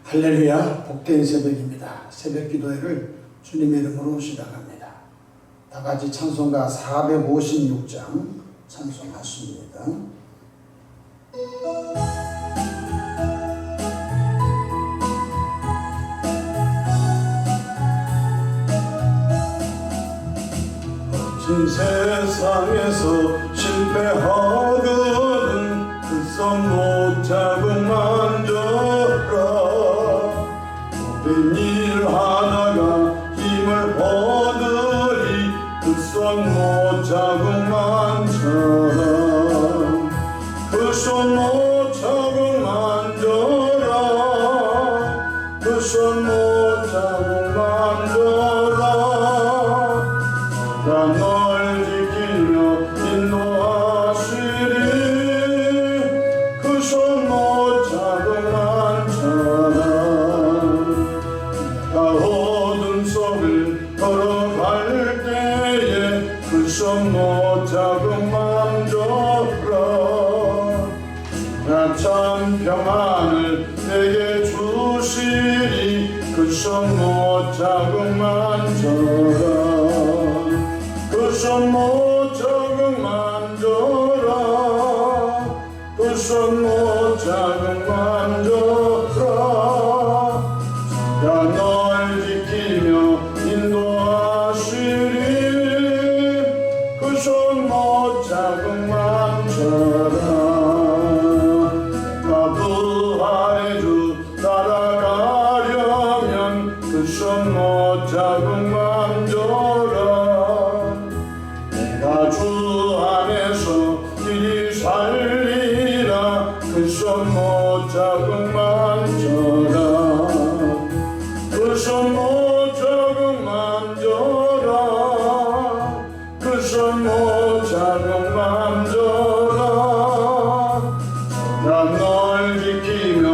할렐루야, 복된 새벽입니다. 새벽 기도회를 주님의 이름으로 시작합니다. 다 같이 찬송가 456장 찬송하십니다. 거친 세상에서 실패하거든 그 손목 자국 만져라. 모든 일 하다가 힘을 얻으리 그 손목 자국 만져라. 그 손목 자국 만져라. 그 손목 자국 만져라. 널 지키며 인도하시리. 그 손목 자국 만져라. 내가 어둠 속을 걸어갈 때에 그 손목 자국 만져라. 나 참 평안을 내게 주시리. 그 손목 자국 만져라. 그 손목 자국 만져라. 그 손목 자국 만져라. 야 널 지키며 인도하시리. 그 손목 자국 만져라. 나 부활의 주 따라가려면 그 손목 자국 만져라. 주 안에서 길이 살리라. 그 손목 자국 만져라. 그 손목 자국 만져라. 그 손목 자국 만져라. 나 널 지키며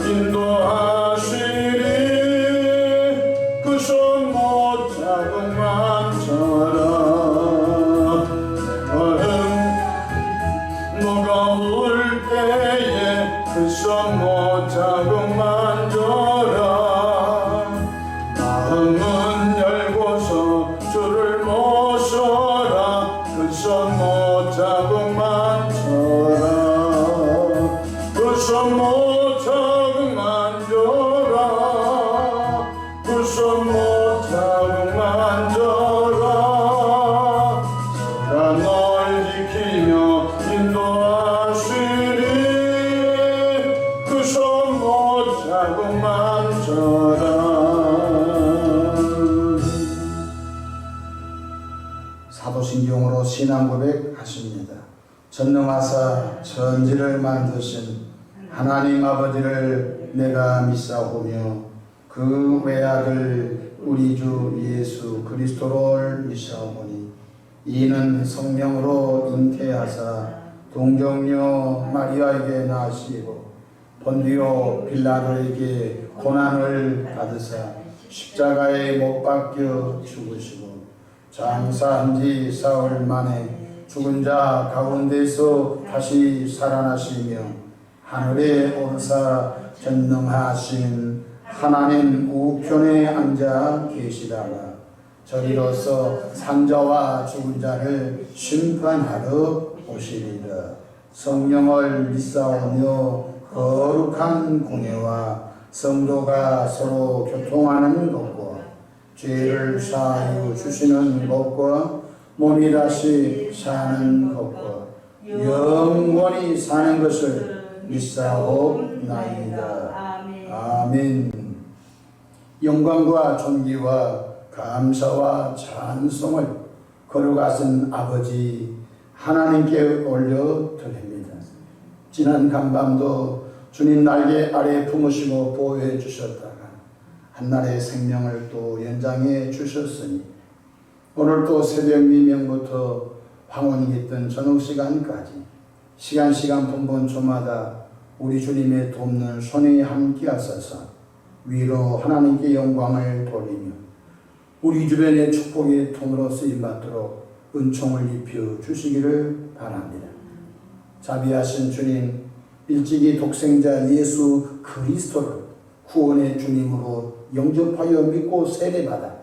인도하시리. 그 손목 자국 만져라. 무거울 때에 그 손목 자국 만져라. 마음은 열고서 주를 모셔라. 그 손목 자국 만져라. 그 손목 자국 만져라. 그 손목 자국 만져라. 나 널 지키며 인도하시리. 그 손목 자국 만져라. 사도신경으로 신앙 고백하십니다. 전능하사 천지를 만드신 하나님 아버지를 내가 믿사오며 그 외아들 우리 주 예수 그리스도를 믿사오니 이는 성령으로 잉태하사 동정녀 마리아에게 나시고 본디오 빌라도에게 고난을 받으사 십자가에 못 박혀 죽으시고 장사한 지 사흘 만에 죽은 자 가운데서 다시 살아나시며 하늘에 오르사 전능하신 하나님 우편에 앉아 계시다가 저리로서 산자와 죽은 자를 심판하러 오시리라. 성령을 믿사오며 거룩한 공예와 성도가 서로 교통하는 것과 죄를 사하여 주시는 것과 몸이 다시 사는 것과 영원히 사는 것을 믿사옵나이다. 아멘. 영광과 존귀와 감사와 찬송을 거룩하신 아버지 하나님께 올려드립니다. 지난 간밤도 주님 날개 아래 품으시고 보호해 주셨다가 한날의 생명을 또 연장해 주셨으니 오늘 또 새벽 미명부터 황혼이 깃든 저녁시간까지 시간 분분 저마다 우리 주님의 돕는 손에 함께 하소서. 위로 하나님께 영광을 돌리며 우리 주변의 축복의 통으로 쓰임받도록 은총을 입혀 주시기를 바랍니다. 자비하신 주님, 일찍이 독생자 예수 그리스도를 구원의 주님으로 영접하여 믿고 세례받아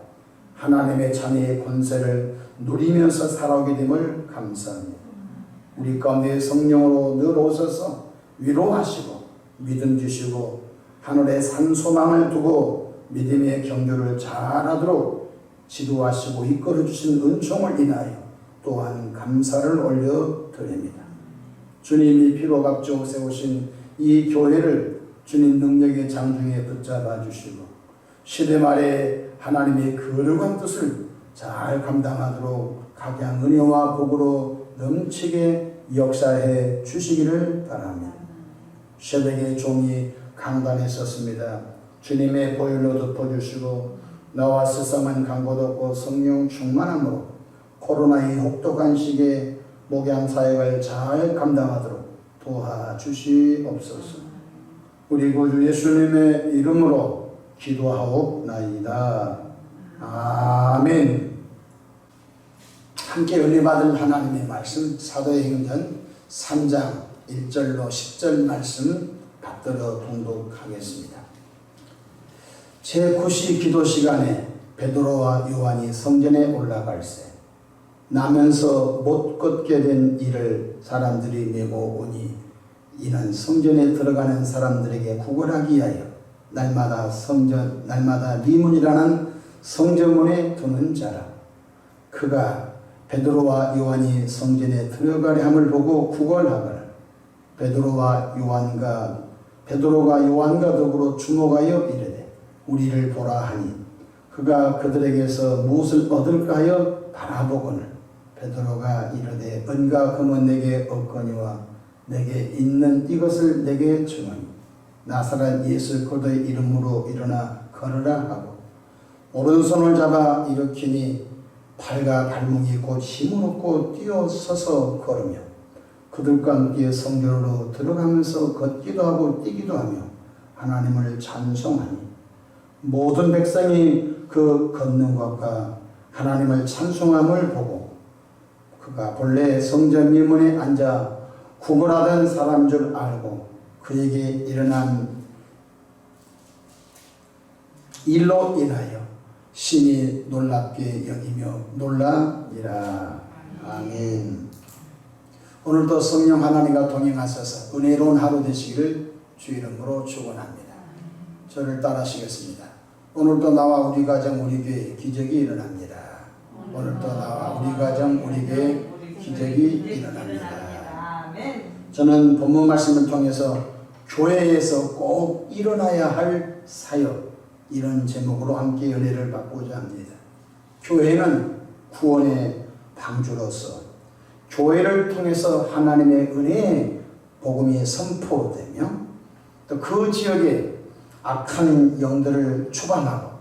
하나님의 자녀의 권세를 누리면서 살아오게 됨을 감사합니다. 우리 가운데 성령으로 늘 오셔서 위로하시고 믿음 주시고 하늘에 산 소망을 두고 믿음의 경주를 잘하도록 지도하시고 이끌어 주신 은총을 인하여 또한 감사를 올려드립니다. 주님이 피로 값주어 세우신 이 교회를 주님 능력의 장중에 붙잡아 주시고 시대 말에 하나님의 거룩한 뜻을 잘 감당하도록 각양 은혜와 복으로 넘치게 역사해 주시기를 바랍니다. 새벽에 종이 강단에 섰습니다. 주님의 보혈로 덮어주시고 나와 세상은 강고도 없고 성령 충만함으로 코로나의 혹독한 시기에 목양 사역을 잘 감당하도록 도와주시옵소서. 우리 구주 예수님의 이름으로 기도하옵나이다. 아멘. 함께 은혜 받을 하나님의 말씀 사도행전 3장 1절로 10절 말씀 받들어 통독하겠습니다. 제9시 기도 시간에 베드로와 요한이 성전에 올라갈새 나면서 못 걷게 된 이를 사람들이 메고 오니 이는 성전에 들어가는 사람들에게 구걸하기 위하여 날마다 리문이라는 성전문에 두는 자라. 그가 베드로와 요한이 성전에 들어가려 함을 보고 구걸하거나 베드로가 요한과 더불어 주목하여 이르되 우리를 보라 하니 그가 그들에게서 무엇을 얻을까 하여 바라보거늘 베드로가 이르되 은과 금은 내게 없거니와 내게 있는 이것을 내게 주노니 나사렛 예수 그리스도의 이름으로 일어나 걸으라 하고 오른손을 잡아 일으키니 팔과 발목이 곧 힘을 얻고 뛰어서서 걸으며 그들과 함께 성전으로 들어가면서 걷기도 하고 뛰기도 하며 하나님을 찬송하니 모든 백성이 그 걷는 것과 하나님을 찬송함을 보고 그가 본래 성전 미문에 앉아 구걸하던 사람 줄 알고 그에게 일어난 일로 인하여 심히 놀랍게 여기며 놀라니라. 아멘. 오늘도 성령 하나님과 동행하셔서 은혜로운 하루 되시기를 주 이름으로 축원합니다. 저를 따라하시겠습니다. 오늘도 나와 우리 가정 우리 교회에 기적이 일어납니다. 오늘도 나와 우리 가정 우리 교회에 기적이 일어납니다. 저는 본문 말씀을 통해서 교회에서 꼭 일어나야 할 사역 이런 제목으로 함께 은혜를 받고자 합니다. 교회는 구원의 방주로서 교회를 통해서 하나님의 은혜의 복음이 선포되며 또 그 지역에 악한 영들을 추방하고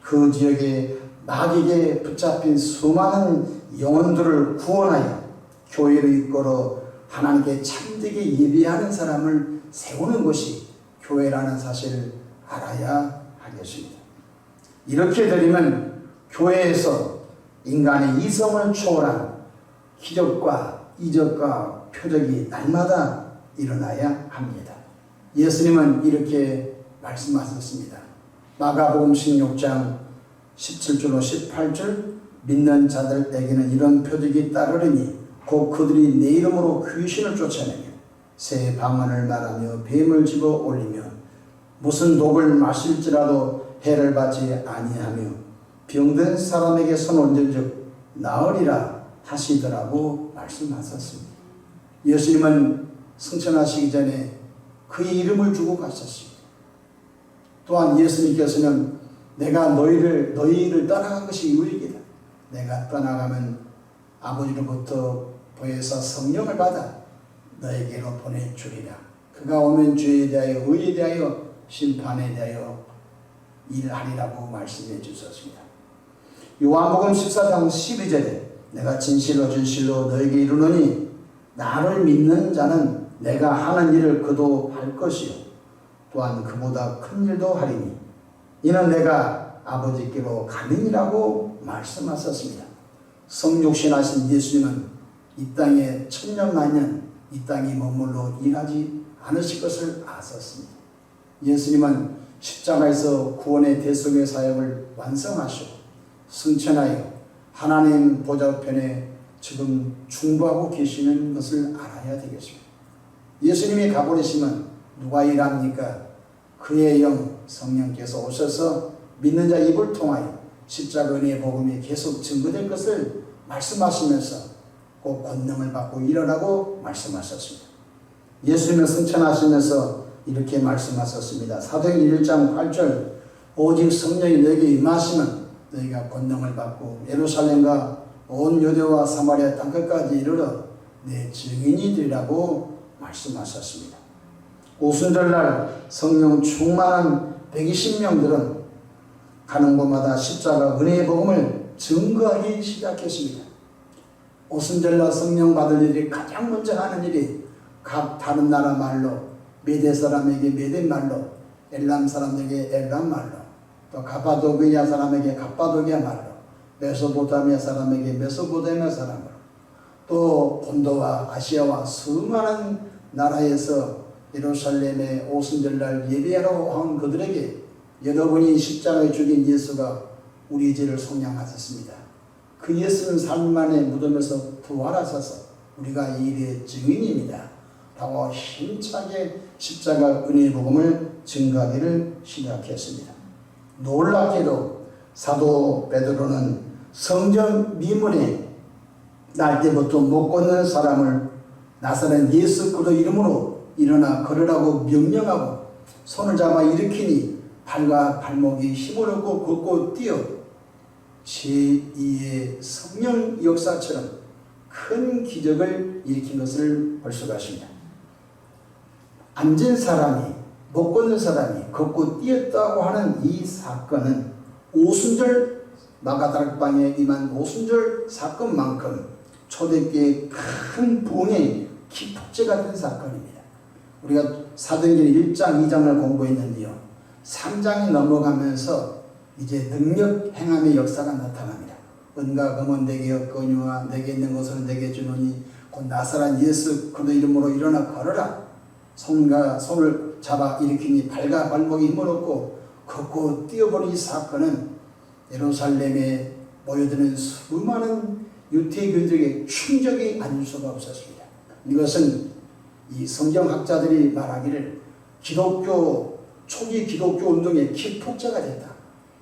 그 지역에 마귀에게 붙잡힌 수많은 영혼들을 구원하여 교회를 이끌어 하나님께 참되게 예배하는 사람을 세우는 것이 교회라는 사실을 알아야 하겠습니다. 이렇게 되면 교회에서 인간의 이성을 초월한 기적과 이적과 표적이 날마다 일어나야 합니다. 예수님은 이렇게 말씀하셨습니다. 마가복음 16장 17절로 18절 믿는 자들에게는 이런 표적이 따르리니 곧 그들이 내 이름으로 귀신을 쫓아내며 새 방언을 말하며 뱀을 집어 올리며 무슨 독을 마실지라도 해를 받지 아니하며 병든 사람에게 손 얹은즉 나으리라 하시더라고 말씀하셨습니다. 예수님은 승천하시기 전에 그의 이름을 주고 가셨습니다. 또한 예수님께서는 내가 너희를 떠나간 것이 유익이다. 내가 떠나가면 아버지로부터 보혜사 성령을 받아 너에게로 보내주리라. 그가 오면 죄에 대하여 의에 대하여 심판에 대하여 일하리라고 말씀해 주셨습니다. 요한복음 14장 12절에 내가 진실로 너에게 이르노니 나를 믿는 자는 내가 하는 일을 그도 할 것이요 또한 그보다 큰 일도 하리니 이는 내가 아버지께로 가느니라고 말씀하셨습니다. 성육신하신 예수님은 이 땅에 천년만년 이 땅에 머물러 일하지 않으실 것을 아셨습니다. 예수님은 십자가에서 구원의 대속의 사역을 완성하시고 승천하여 하나님 보좌편에 지금 중보하고 계시는 것을 알아야 되겠습니다. 예수님이 가버리시면 누가 일합니까? 그의 영 성령께서 오셔서 믿는 자 입을 통하여 십자가 은혜의 복음이 계속 증거될 것을 말씀하시면서 그 권능을 받고 일어나고 말씀하셨습니다. 예수님은 승천하시면서 이렇게 말씀하셨습니다. 사도행전 1장 8절 오직 성령이 너에게 임하시면 너희가 권능을 받고 예루살렘과 온 유대와 사마리아 땅끝까지 이르러 내 증인이 되리라고 말씀하셨습니다. 오순절날 성령 충만한 120명들은 가는 곳마다 십자가 은혜의 복음을 증거하기 시작했습니다. 오순절날 성령 받을 일이 가장 먼저 하는 일이 각 다른 나라 말로, 메대 사람에게 메대 말로, 엘람 사람에게 엘람 말로, 또 가파도기아 사람에게 가파도기아 말로, 메소포타미아 사람에게 메소포타미아 사람으로, 또 본도와 아시아와 수많은 나라에서 예루살렘에 오순절날 예배하러 온 그들에게 여러분이 십자가에 죽인 예수가 우리 죄를 속량하셨습니다. 그 예수는 3일 만에 무덤에서 부활하셔서 우리가 이 일의 증인입니다. 라고 힘차게 십자가 은혜의 복음을 증거하기를 시작했습니다. 놀랍게도 사도 베드로는 성전 미문에 날 때부터 못 걷는 사람을 나사렛 예수 그리스도 이름으로 일어나 걸으라고 명령하고 손을 잡아 일으키니 발과 발목이 힘을 얻고 걷고 뛰어 제2의 성령 역사처럼 큰 기적을 일으킨 것을 볼 수가 있습니다. 앉은 사람이 못 걷는 사람이 걷고 뛰었다고 하는 이 사건은 오순절 마가다락방에 임한 오순절 사건만큼 초대교회의 큰 부흥의 기폭제가 된 사건입니다. 우리가 사도행전 1장 2장을 공부했는데요. 3장이 넘어가면서 이제 능력 행함의 역사가 나타납니다. 은과 금은 내게 얻거니와 내게 있는 것을 내게 주노니 곧 나사렛 예수 그리스도 이름으로 일어나 걸어라. 손을 잡아 일으키니 발과 발목이 힘을 얻고 걷고 뛰어버린 이 사건은 예루살렘에 모여드는 수많은 유대교인들에게 충격이 아닐 수가 없었습니다. 이것은 이 성경학자들이 말하기를 초기 기독교 운동의 기폭제가 됐다.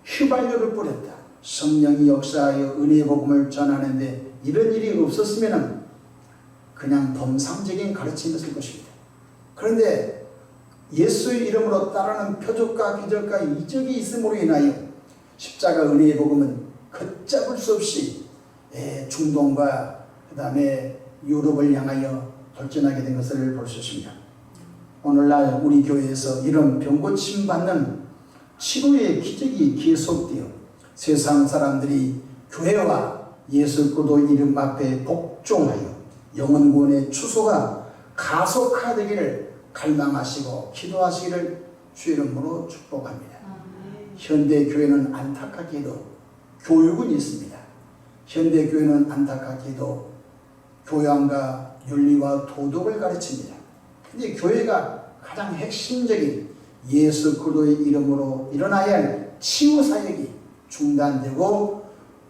휘발유를 뿌렸다. 성령이 역사하여 은혜의 복음을 전하는데 이런 일이 없었으면 그냥 범상적인 가르침이었을 것입니다. 그런데 예수의 이름으로 따르는 표적과 기적과 이적이 있음으로 인하여 십자가 은혜의 복음은 걷잡을 수 없이 중동과 그 다음에 유럽을 향하여 돌진하게 된 것을 볼 수 있습니다. 오늘날 우리 교회에서 이런 병고침 받는 치료의 기적이 계속되어 세상 사람들이 교회와 예수 그리스도 이름 앞에 복종하여 영혼 구원의 추소가 가속화되기를 갈망하시고 기도하시기를 주 이름으로 축복합니다. 현대 교회는 안타깝게도 교육은 있습니다. 현대 교회는 안타깝게도 교양과 윤리와 도덕을 가르칩니다. 근데 교회가 가장 핵심적인 예수 그리스도의 이름으로 일어나야 할 치유 사역이 중단되고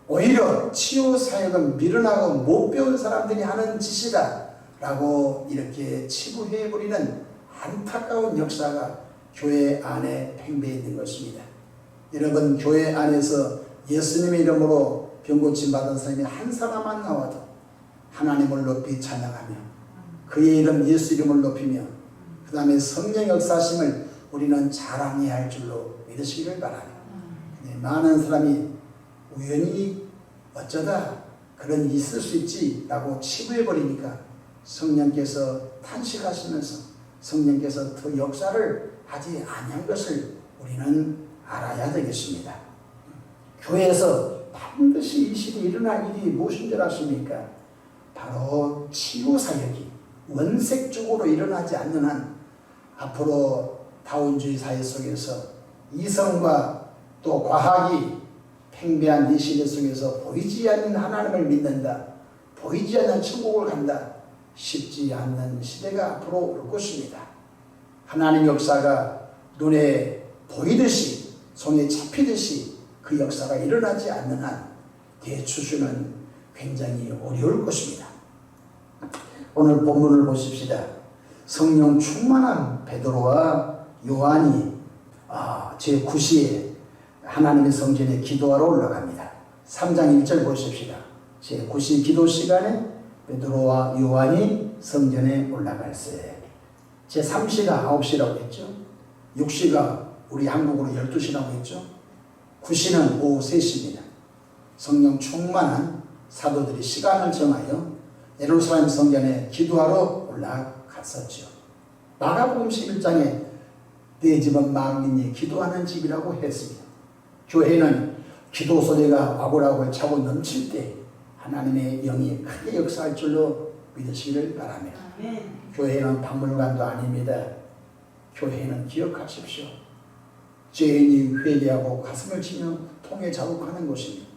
오히려 치유 사역은 미련하고 못 배운 사람들이 하는 짓이다 라고 이렇게 치부해버리는 안타까운 역사가 교회 안에 팽배해 있는 것입니다. 여러분, 교회 안에서 예수님의 이름으로 병고침 받은 사람이 한 사람만 나와도 하나님을 높이 찬양하며 그의 이름 예수 이름을 높이며 그 다음에 성령 역사심을 우리는 자랑해야 할 줄로 믿으시기를 바랍니다. 많은 사람이 우연히 어쩌다 그런 일이 있을 수 있지 라고 치부해버리니까 성령께서 탄식하시면서 성령께서 그 역사를 하지 아니한 것을 우리는 알아야 되겠습니다. 교회에서 반드시 이 시대에 일어날 일이 무엇인 줄 아십니까? 바로 치유사역이 원색적으로 일어나지 않는 한 앞으로 다원주의 사회 속에서 이성과 또 과학이 팽배한 이 시대 속에서 보이지 않는 하나님을 믿는다, 보이지 않는 천국을 간다, 쉽지 않는 시대가 앞으로 올 것입니다. 하나님 역사가 눈에 보이듯이 손에 잡히듯이 그 역사가 일어나지 않는 한 대추수는 굉장히 어려울 것입니다. 오늘 본문을 보십시다. 성령 충만한 베드로와 요한이 제9시에 하나님의 성전에 기도하러 올라갑니다. 3장 1절 보십시다. 제9시 기도 시간에 베드로와 요한이 성전에 올라갈세. 제3시가 9시라고 했죠. 6시가 우리 한국으로 12시라고 했죠. 9시는 오후 3시입니다. 성령 충만한 사도들이 시간을 정하여 예루살렘 성전에 기도하러 올라갔었죠. 마가복음 11장에 내 집은 만민이 기도하는 집이라고 했습니다. 교회는 기도 소리가 와구와구 차고 넘칠 때 하나님의 영이 크게 역사할 줄로 믿으시기를 바랍니다. 교회는 박물관도 아닙니다. 교회는 기억하십시오. 죄인이 회개하고 가슴을 치며 통에 자국하는 곳입니다.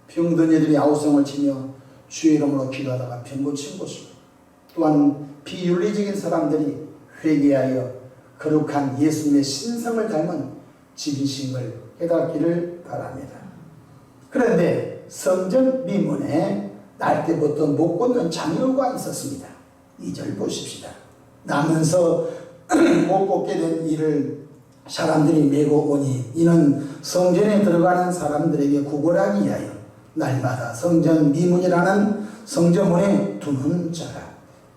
병든 이들이 아우성을 치며 주의 이름으로 기도하다가 병 고친 곳입니다. 또한 비윤리적인 사람들이 회개하여 거룩한 예수님의 신성을 닮은 집이심을 깨닫기를 바랍니다. 그런데 성전 미문에 날 때부터 못 걷는 장로가 있었습니다. 2절 보십시다. 나면서 못 걷게 된 이를 사람들이 메고 오니 이는 성전에 들어가는 사람들에게 구걸하기 위하여 날마다 성전 미문이라는 성전문에 두는 자라.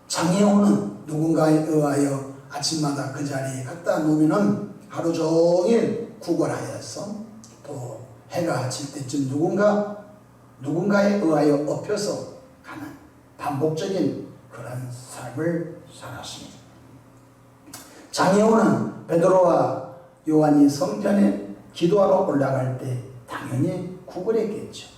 장애원은 누군가에 의하여 아침마다 그 자리에 갖다 놓으면 하루 종일 구걸하여서 또 해가 질 때쯤 누군가에 의하여 엎혀서 가는 반복적인 그런 삶을 살았습니다. 장애원은 베드로와 요한이 성전에 기도하러 올라갈 때 당연히 구걸했겠죠.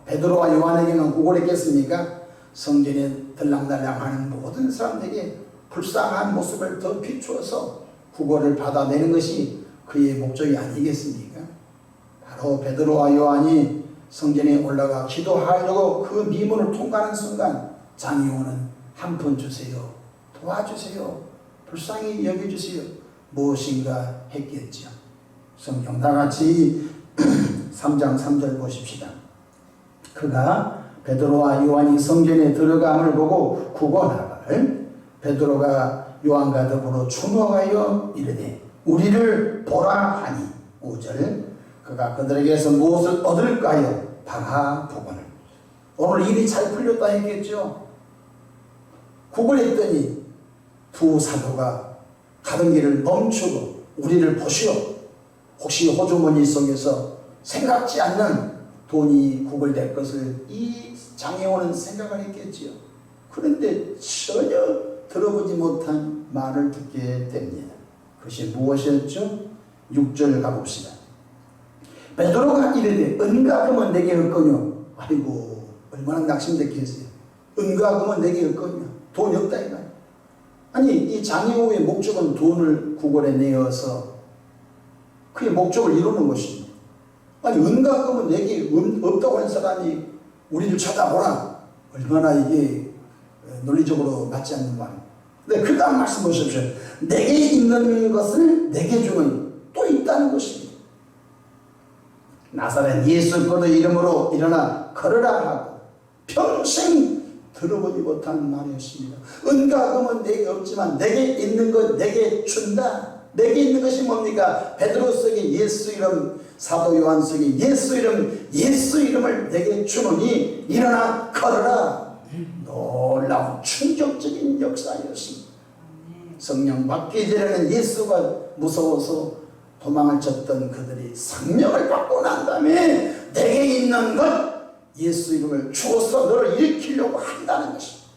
베드로와 요한에게는 구걸했겠습니까? 성전에 들락날락하는 모든 사람들에게 불쌍한 모습을 더 비추어서 구걸을 받아내는 것이 그의 목적이 아니겠습니까? 바로 베드로와 요한이 성전에 올라가 기도하려고 그 미문을 통과하는 순간 장의원은 한 푼 주세요, 도와주세요, 불쌍히 여겨주세요, 무엇인가 했겠죠. 성경 다같이 3장 3절 보십시다. 그가 베드로와 요한이 성전에 들어감을 보고 구걸하걸 베드로가 요한과 더불어 주목하여 이르되 우리를 보라 하니 5절 그가 그들에게서 무엇을 얻을까요? 바라보거늘. 오늘 일이 잘 풀렸다 했겠죠. 구걸했더니 두 사도가 가던 길을 멈추고 우리를 보시오. 혹시 호주머니 속에서 생각지 않는 돈이 구걸될 것을 이 장애원은 생각을 했겠지요. 그런데 전혀 들어보지 못한 말을 듣게 됩니다. 그것이 무엇이었죠? 6절 가봅시다. 베드로가 이르되 은과 금은 내게 없거뇨. 아이고 얼마나 낙심됐겠어요. 은과 금은 내게 없거뇨. 돈이 없다 이거예요. 아니 이 장애호의 목적은 돈을 구걸해 내어서 그의 목적을 이루는 것입니다. 아니 은과 금은 내게 없다고 한 사람이 우리를 쳐다보라. 얼마나 이게 논리적으로 맞지 않는 말입니다. 근데 그 다음 말씀 보십시오. 내게 있는 것을 내게 주는 또 있다는 것입니다. 나사렛 예수 그리스도 이름으로 일어나 걸으라 하고 평생 들어보지 못한 말이었습니다. 은과 금은 내게 없지만 내게 있는 것 내게 준다. 내게 있는 것이 뭡니까? 베드로 속에 예수 이름, 사도 요한 속에 예수 이름을 내게 주노니 일어나 걸으라. 놀라운 충격적인 역사였습니다. 성령 받기 전에는 예수가 무서워서 도망을 쳤던 그들이 성령을 받고 난 다음에 내게 있는 것 예수 이름을 주어서 너를 일으키려고 한다는 것입니다.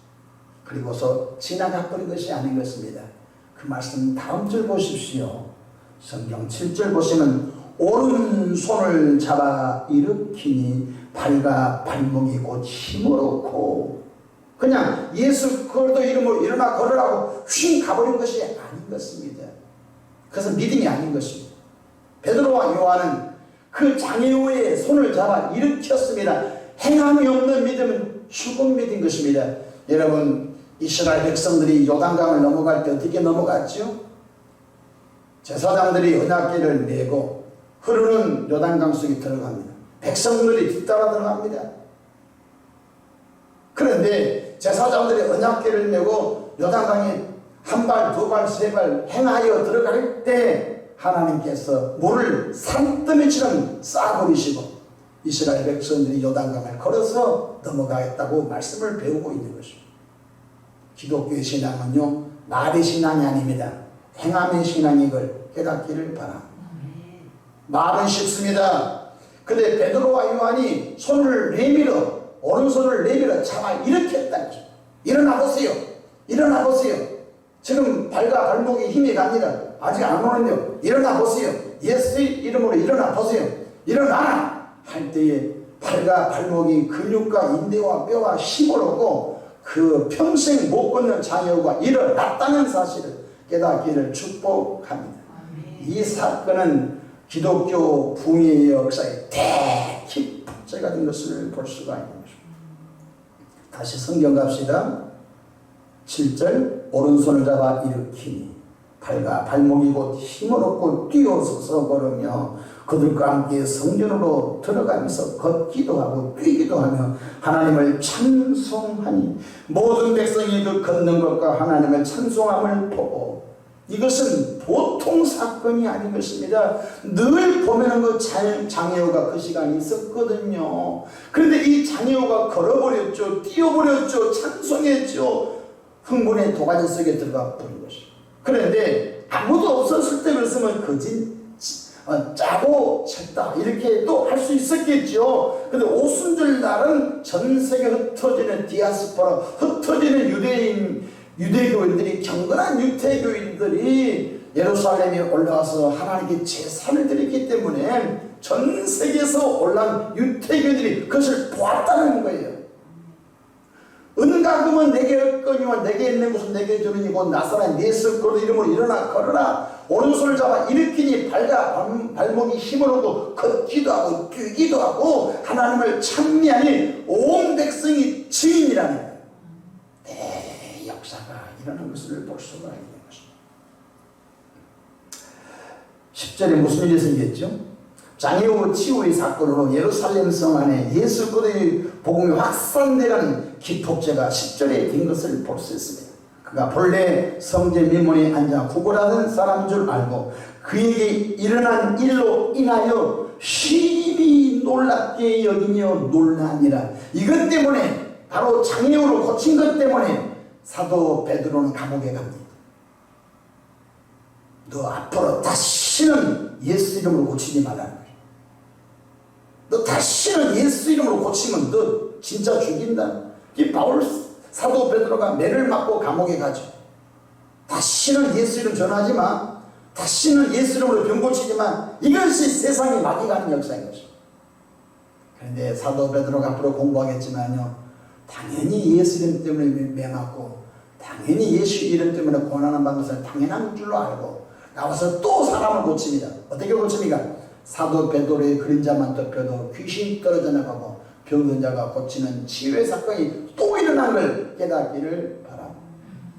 그리고서 지나가 버린 것이 아닌 것입니다. 그 말씀 다음 절 보십시오. 성경 7절 보시면 오른손을 잡아 일으키니 발과 발목이 곧 힘을 얻고 그냥 예수 그리스도 이름으로 일어나 걸으라고 휙 가버린 것이 아닌 것입니다. 그것은 믿음이 아닌 것입니다. 베드로와 요한은 그 장애우의 손을 잡아 일으켰습니다. 행함이 없는 믿음은 죽은 믿음인 것입니다. 여러분 이스라엘 백성들이 요단강을 넘어갈 때 어떻게 넘어갔죠? 제사장들이 언약궤를 메고 흐르는 요단강 속에 들어갑니다. 백성들이 뒤따라 들어갑니다. 그런데 제사장들이 언약궤를 메고 요단강에 한 발, 두 발, 세 발 행하여 들어갈 때 하나님께서 물을 산더미처럼 쏴버리시고 이스라엘 백성들이 요단강을 걸어서 넘어가겠다고 말씀을 배우고 있는 것입니다. 기독교의 신앙은요, 말의 신앙이 아닙니다. 행함의 신앙인 걸 깨닫기를 바랍니다. 말은 쉽습니다. 근데 베드로와 요한이 손을 내밀어, 오른손을 내밀어 잡아 일으켰다는 거죠. 일어나 보세요. 일어나 보세요. 지금 발과 발목에 힘이 갑니다. 아직 안 오는데요. 일어나 보세요. 예수의 이름으로 일어나 보세요. 일어나! 할 때에 발과 발목이 근육과 인대와 뼈와 힘을 얻고 그 평생 못 걷는 장애우가 일어났다는 사실을 깨닫기를 축복합니다. 이 사건은 기독교 붕의 역사의 대기폭제가 된 것을 볼 수가 있는 것입니다. 다시 성경 갑시다. 7절 오른손을 잡아 일으키니 발과 발목이 곧 힘을 얻고 뛰어서서 걸으며 그들과 함께 성전으로 들어가면서 걷기도 하고 뛰기도 하며 하나님을 찬송하니 모든 백성이 그 걷는 것과 하나님을 찬송함을 보고 이것은 보통 사건이 아닌 것입니다. 늘 보면은 그 장애우가 그 시간이 있었거든요. 그런데 이 장애우가 걸어버렸죠. 뛰어버렸죠. 찬송했죠. 흥분의 도가니 속에 들어가 버린 것이죠. 그런데 아무도 없었을 때 그랬으면 짜고 쳤다 이렇게 또 할 수 있었겠죠. 근데 오순절 날은 전 세계 흩어지는 디아스포라, 흩어지는 유대교인들이, 경건한 유대교인들이 예루살렘에 올라와서 하나님께 제사를 드렸기 때문에 전 세계에서 올라온 유대교인들이 그것을 보았다는 거예요. 은과 금은 내게 얻거니와 내게 있는 것은 내게 주느니 곧 나사렛 예수 그리스도 이름으로 일어나 걸어라. 오른손을 잡아 일으키니 발과 발목이 힘을 얻고 걷기도 하고 뛰기도 하고 하나님을 찬미하니 온 백성이 증인이라는 대역사가 일어난 것을 볼 수가 있는 것입니다. 10절에 무슨 일이 생겼죠? 장애우 치유의 사건으로 예루살렘 성 안에 예수 그리스도의 복음이 확산되는 기폭제가 10절에 된 것을 볼 수 있습니다. 그가 본래 성제 민문에 앉아 구걸하는 사람인 줄 알고 그에게 일어난 일로 인하여 심히 놀랍게 여기며 놀라니라. 이것 때문에 바로 장애우를 고친 것 때문에 사도 베드로는 감옥에 갑니다. 너 앞으로 다시는 예수 이름으로 고치지 말라는 거야. 너 다시는 예수 이름으로 고치면 너 진짜 죽인다. 이 바울 사도 베드로가 매를 맞고 감옥에 가죠. 다시는 예수 이름 전하지 마. 다시는 예수 이름으로 병 고치지 마. 이것이 세상이 막이가는 역사인 것입니다. 그런데 사도 베드로가 앞으로 공부하겠지만요, 당연히 예수 이름 때문에 매 맞고 당연히 예수 이름 때문에 고난을 받는 것을 당연한 줄로 알고 나와서 또 사람을 고칩니다. 어떻게 고칩니까? 사도 베드로의 그림자만 덮여도 귀신이 떨어져 나가고 병든 자가 고치는 치유의 사건이 또 일어난 걸 깨닫기를 바랍니다.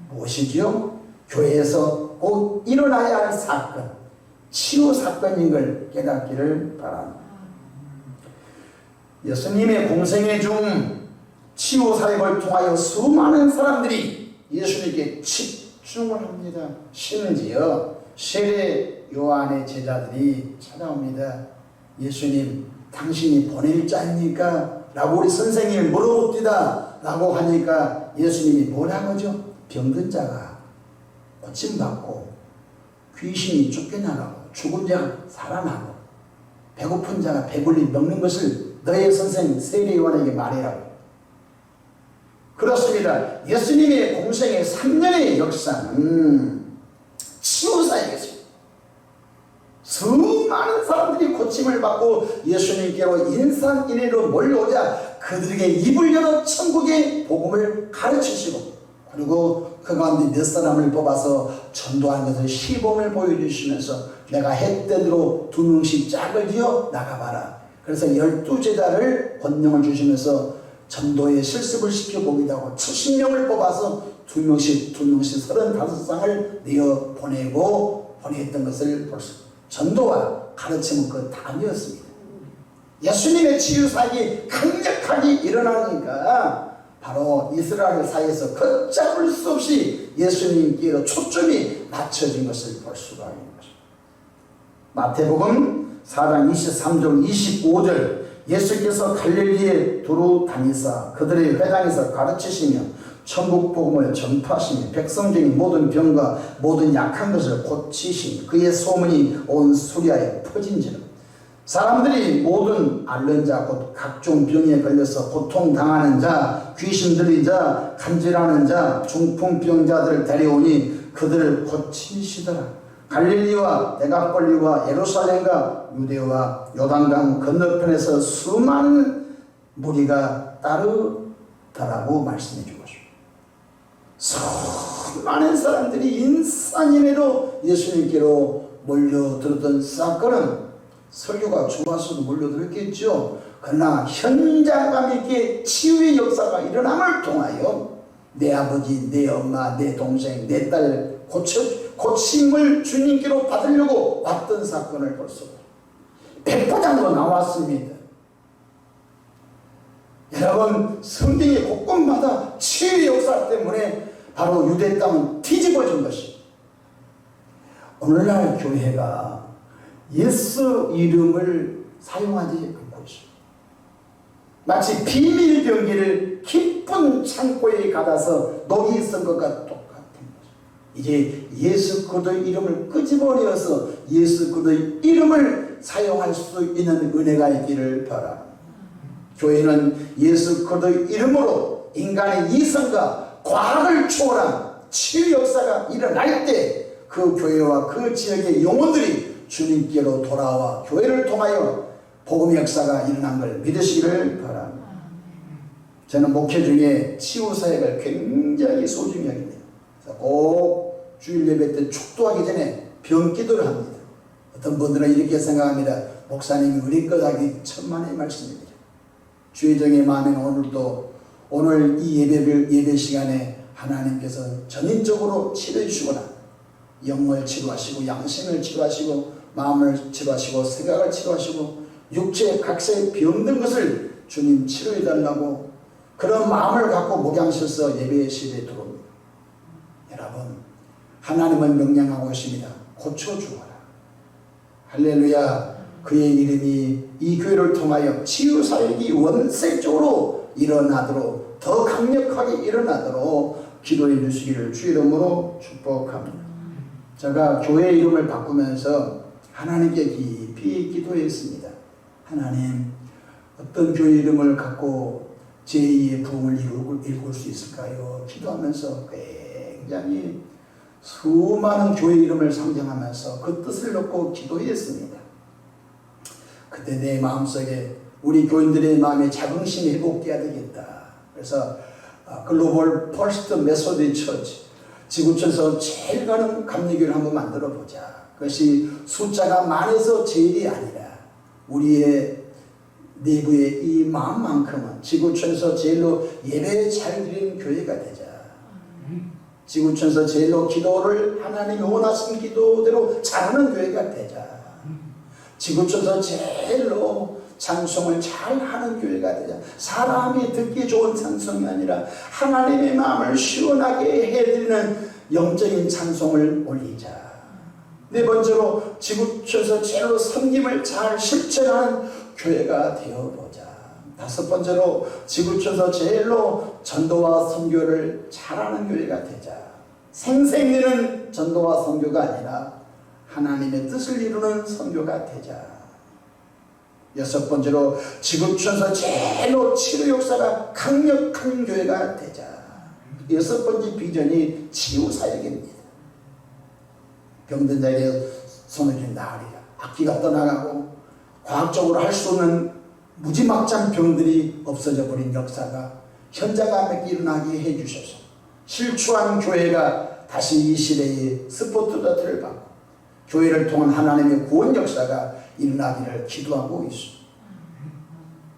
무엇이지요? 교회에서 꼭 일어나야 할 사건, 치유 사건인 걸 깨닫기를 바랍니다. 예수님의 공생애 중 치유 사역을 통하여 수많은 사람들이 예수님께 집중을 합니다. 심지어 세례 요한의 제자들이 찾아옵니다. 예수님, 당신이 보낼 자입니까? 라고 우리 선생님이 물어봅니다. 라고 하니까 예수님이 뭐라고 하죠? 병든 자가 고침받고 귀신이 쫓겨나가고 죽은 자가 살아나고 배고픈 자가 배불리 먹는 것을 너의 선생 세례 요한에게 말해라고. 그렇습니다. 예수님의 공생의 3년의 역사는 치유사역이었습니다. 수많은 사람들이 고침을 받고 예수님께로 인산인해로 몰려오자 그들에게 입을 열어 천국의 복음을 가르치시고 그리고 그 가운데 몇 사람을 뽑아서 전도하는 것을 시범을 보여주시면서 내가 했던 대로 2명씩 짝을 지어 나가봐라. 그래서 12제자를 권능을 주시면서 전도에 실습을 시켜보기도 하고 70명을 뽑아서 2명씩 35쌍을 내어 보내고 보냈던 것을 볼 수 있습니다. 전도와 가르침은 그 답이었습니다. 예수님의 치유사역이 강력하게 일어나니까 바로 이스라엘 사이에서 걷잡을 수 없이 예수님께로 초점이 맞춰진 것을 볼 수가 있는 것입니다. 마태복음 4장 23절 25절 예수께서 갈릴리에 두루 다니사 그들의 회당에서 가르치시며 천국 복음을 전파하시며 백성 중의 모든 병과 모든 약한 것을 고치시며 그의 소문이 온 수리아에 퍼진지라. 사람들이 모든 앓는 자 곧 각종 병에 걸려서 고통당하는 자 귀신 들린 자 간질하는 자 중풍병자들을 데려오니 그들을 고치시더라. 갈릴리와 데가폴리와 예루살렘과 유대와 요단강 건너편에서 수많은 무리가 따르더라고 말씀해 주고 수많은 사람들이 인산인해로 예수님께로 몰려들었던 사건은 설교가 좋아서도 몰려들었겠죠. 그러나 현장감 있게 치유의 역사가 일어남을 통하여 내 아버지, 내 엄마, 내 동생, 내 딸 고침을 주님께로 받으려고 왔던 사건을 볼 수가 있습니다. 백포장도 나왔습니다. 여러분, 성경의 곳곳마다 치유의 역사 때문에 바로 유대 땅은 뒤집어진 것입니다. 오늘날 교회가 예수 이름을 사용하지 않고 있습니다. 마치 비밀 병기를 깊은 창고에 가둬서 녹이 쓴 것과 똑같은 것입니다. 이제 예수 그리스도의 이름을 끄집어내어서 예수 그리스도의 이름을 사용할 수 있는 은혜가 있기를 바랍니다. 교회는 예수 그리스도의 이름으로 인간의 이성과 과학을 초월한 치유 역사가 일어날 때 그 교회와 그 지역의 영혼들이 주님께로 돌아와 교회를 통하여 복음의 역사가 일어난 걸 믿으시기를 바랍니다. 저는 목회 중에 치유 사역을 굉장히 소중히 여깁니다. 그래서 꼭 주일 예배 때 축도하기 전에 병기도를 합니다. 어떤 분들은 이렇게 생각합니다. 목사님이 우리 것 하기 천만의 말씀입니다. 주의정의 마음에는 오늘 이 예배 시간에 하나님께서 전인적으로 치료해 주시거나 영을 치료하시고 양심을 치료하시고 마음을 치료하시고 생각을 치료하시고 육체의 각세에 병든 것을 주님 치료해 달라고 그런 마음을 갖고 목양실서 예배실에 들어옵니다. 여러분, 하나님은 명령하고 있습니다. 고쳐주어라. 할렐루야. 그의 이름이 이 교회를 통하여 치유사역이 원색적으로 일어나도록 더 강력하게 일어나도록 기도해 주시기를 주 이름으로 축복합니다. 제가 교회 이름을 바꾸면서 하나님께 깊이 기도했습니다. 하나님, 어떤 교회 이름을 갖고 제2의 부흥을 이룰 수 있을까요? 기도하면서 굉장히 수많은 교회 이름을 상정하면서 그 뜻을 놓고 기도했습니다. 그때 내 마음속에 우리 교인들의 마음에 자긍심이 회복돼야 되겠다. 그래서 글로벌 퍼스트 메소디 처치 지구촌에서 제일 가는 감리교회를 한번 만들어 보자. 그것이 숫자가 많아서 제일이 아니라 우리의 내부의 이 마음만큼은 지구촌에서 제일로 예배 잘 드리는 교회가 되자. 지구촌에서 제일로 기도를 하나님이 원하신 기도대로 잘하는 교회가 되자. 지구촌에서 제일로 찬송을 잘하는 교회가 되자. 사람이 듣기 좋은 찬송이 아니라 하나님의 마음을 시원하게 해드리는 영적인 찬송을 올리자. 네 번째로 지구촌에서 제일로 섬김을 잘 실천하는 교회가 되어보자. 다섯 번째로 지구촌에서 제일로 전도와 선교를 잘하는 교회가 되자. 생생내는 전도와 선교가 아니라 하나님의 뜻을 이루는 선교가 되자. 여섯 번째로 지구촌에서 제일로 치료 역사가 강력한 교회가 되자. 여섯 번째 비전이 치유 사역입니다. 병든 자에게 손을 좀 나으리라. 악기가 떠나가고 과학적으로 할 수 없는 무지막지한 병들이 없어져 버린 역사가 현장감에 일어나게 해주셔서 실추한 교회가 다시 이 시대의 스포트라이트를 받고 교회를 통한 하나님의 구원 역사가 일어나기를 기도하고 있습니다.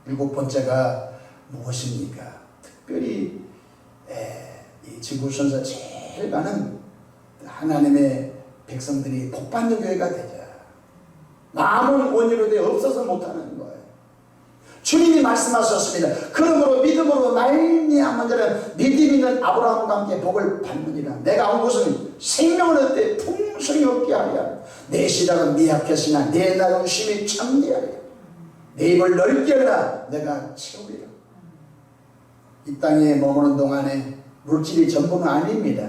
일곱 번째가 무엇입니까? 특별히 이 지구촌에서 제일 가는 하나님의 백성들이 복받는 교회가 되자. 마음은 원이로 돼 없어서 못하는 거예요. 주님이 말씀하셨습니다. 그러므로 믿음으로 말미암은 자는 믿음 있는 아브라함과 함께 복을 받느니라. 내가 온 것은 생명을 얻되 풍성히 얻게 하리라. 내 시작은 미약했으나 내 날은 심히 창대하리라. 내 입을 넓게 하라. 내가 채우리라. 이 땅에 머무는 동안에 물질이 전부는 아닙니다.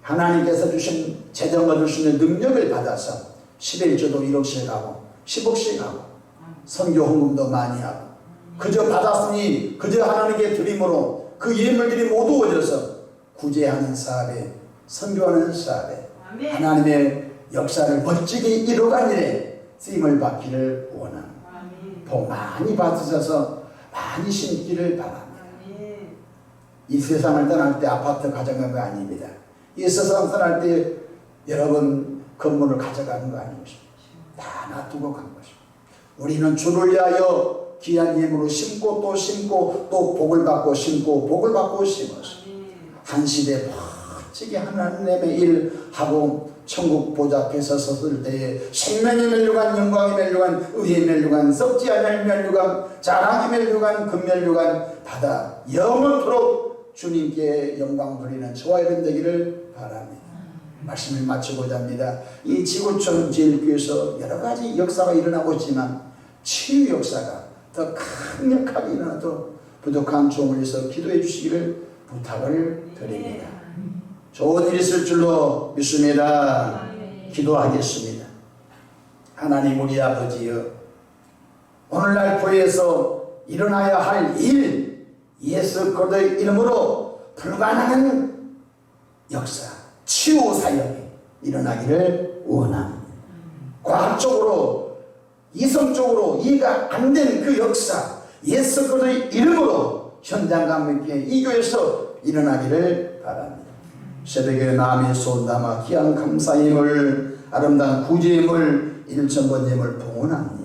하나님께서 주신 재정 얻을 수 있는 능력을 받아서 11조도 1억씩 하고 10억씩 하고 선교 헌금도 많이 하고 그저 받았으니 그저 하나님께 드림으로 그 예물들이 모두 얻어서 구제하는 사업에 선교하는 사업에 하나님의 역사를 멋지게 이루어간 일에 쓰임을 받기를 원합니다. 복 많이 받으셔서 많이 심기를 바랍니다. 이 세상을 떠날 때 아파트 가져간 거 아닙니다. 이 세상 떠날 때 여러분 건물을 가져가는 거 아닙니다. 다 놔두고 간 것입니다. 우리는 주를 위하여 귀한 예물로 심고 또 심고 또 복을 받고 심고 복을 받고 심어서 한 시대 멋지게 하나님의 일하고 천국 보좌 앞에서 섰을 때에 생명의 멸류관, 영광의 멸류관, 의의 멸류관, 썩지 않을 멸류관, 자랑의 멸류관, 금멸류관 받아 영원토록 주님께 영광 돌리는 저와 여러분 되기를 바랍니다. 말씀을 마치고자 합니다. 이 지구촌 제일교회에서 여러 가지 역사가 일어나고 있지만 치유 역사가 더 강력하게 일어나도 부족한 종을 위해서 기도해 주시기를 부탁을 드립니다. 좋은 일이 있을 줄로 믿습니다. 기도하겠습니다. 하나님 우리 아버지여, 오늘날 교회에서 일어나야 할 일, 예수 그리스도의 이름으로 불가능한 역사, 치유 사역이 일어나기를 원합니다. 과학적으로 이성적으로 이해가 안 된 그 역사, 예수 그리스도의 이름으로 현장감 있게 이 교회에서 일어나기를 바랍니다. 새벽에 마음의 손 담아 귀한 감사임을, 아름다운 구제임을, 일천번임을 봉헌합니다.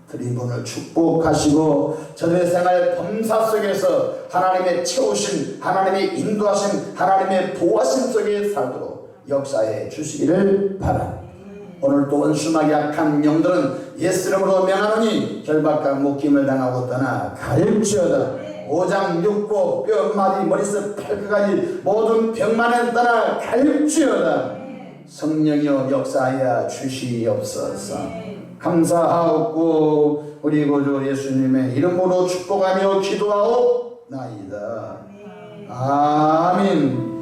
드린 분을 축복하시고 저들의 생활 범사 속에서 하나님의 채우신, 하나님의 인도하신, 하나님의 보호하심 속에 살도록 역사해 주시기를 바랍니다. 오늘 또 원수마귀 약한 영들은 예수 이름으로 명하노니 결박과 묶임을 당하고 떠나 갈지어다. 5장 6고 뼈 한마디 머리에서 발끝까지 모든 병만은 떠나 갈지어다. 성령이여 역사하여 주시옵소서. 감사하옵고 우리 구주 예수님의 이름으로 축복하며 기도하옵나이다. 아멘.